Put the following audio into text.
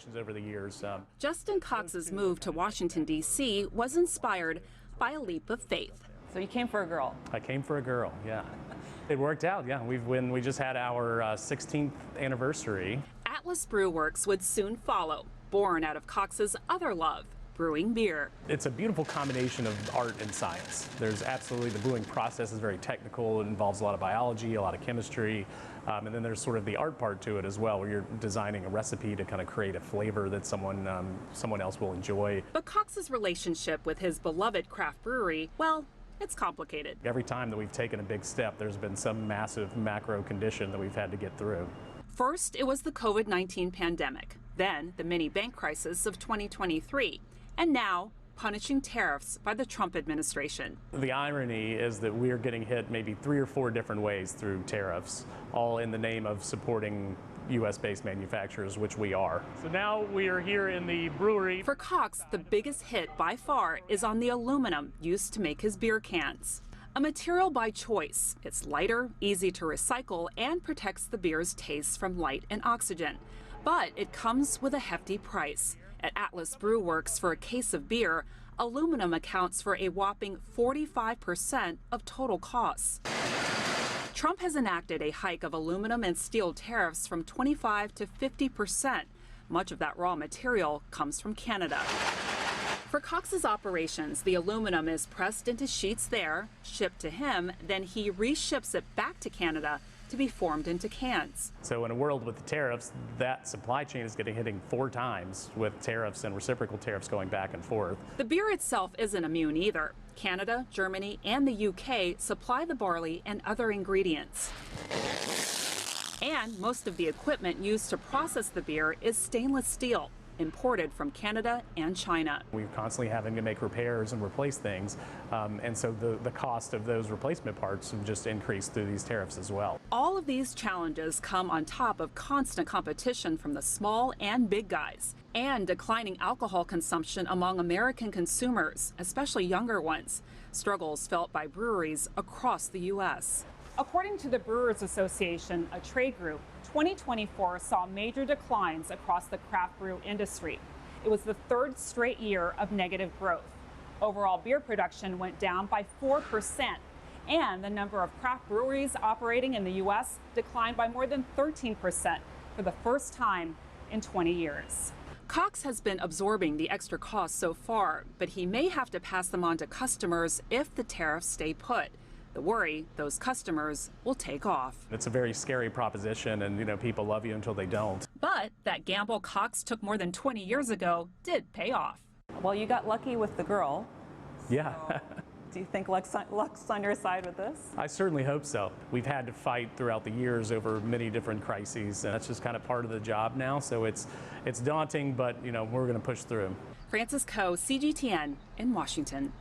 collaborations over the years. Justin Cox's move to Washington, D.C. was inspired by a leap of faith. So you came for a girl? I came for a girl, yeah. It worked out, yeah. We just had our 16th anniversary. Atlas Brew Works would soon follow, born out of Cox's other love, brewing beer. It's a beautiful combination of art and science. There's absolutely, the brewing process is very technical. It involves a lot of biology, a lot of chemistry, and then there's sort of the art part to it as well, where you're designing a recipe to kind of create a flavor that someone else will enjoy. But Cox's relationship with his beloved craft brewery, well, it's complicated. Every time that we've taken a big step, there's been some massive macro condition that we've had to get through. First, it was the COVID-19 pandemic, then the mini bank crisis of 2023, and now punishing tariffs by the Trump administration. The irony is that we're getting hit maybe 3 or 4 different ways through tariffs, all in the name of supporting U.S.-based manufacturers, which we are. So now we are here in the brewery. For Cox, the biggest hit by far is on the aluminum used to make his beer cans. A material by choice. It's lighter, easy to recycle, and protects the beer's taste from light and oxygen. But it comes with a hefty price. At Atlas Brew Works, for a case of beer, aluminum accounts for a whopping 45% of total costs. Trump has enacted a hike of aluminum and steel tariffs from 25% to 50%. Much of that raw material comes from Canada. For Cox's operations, the aluminum is pressed into sheets there, shipped to him, then he reships it back to Canada to be formed into cans. So in a world with the tariffs, that supply chain is getting hitting 4 times with tariffs and reciprocal tariffs going back and forth. The beer itself isn't immune either. Canada, Germany, and the UK supply the barley and other ingredients. And most of the equipment used to process the beer is stainless steel, imported from Canada and China. We're constantly having to make repairs and replace things, and so the cost of those replacement parts have just increased through these tariffs as well. All of these challenges come on top of constant competition from the small and big guys, and declining alcohol consumption among American consumers, especially younger ones, struggles felt by breweries across the U.S. According to the Brewers Association, a trade group, 2024 saw major declines across the craft brew industry. It was the 3rd straight year of negative growth. Overall beer production went down by 4%, and the number of craft breweries operating in the U.S. declined by more than 13% for the first time in 20 years. Cox has been absorbing the extra costs so far, but he may have to pass them on to customers if the tariffs stay put. The worry, those customers will take off. It's a very scary proposition, and people love you until they don't. But that gamble Cox took more than 20 years ago did pay off. Well, you got lucky with the girl. Yeah. So, do you think luck's on your side with this? I certainly hope so. We've had to fight throughout the years over many different crises, and that's just kind of part of the job now. So it's daunting, but we're going to push through. Francis Coe, CGTN in Washington.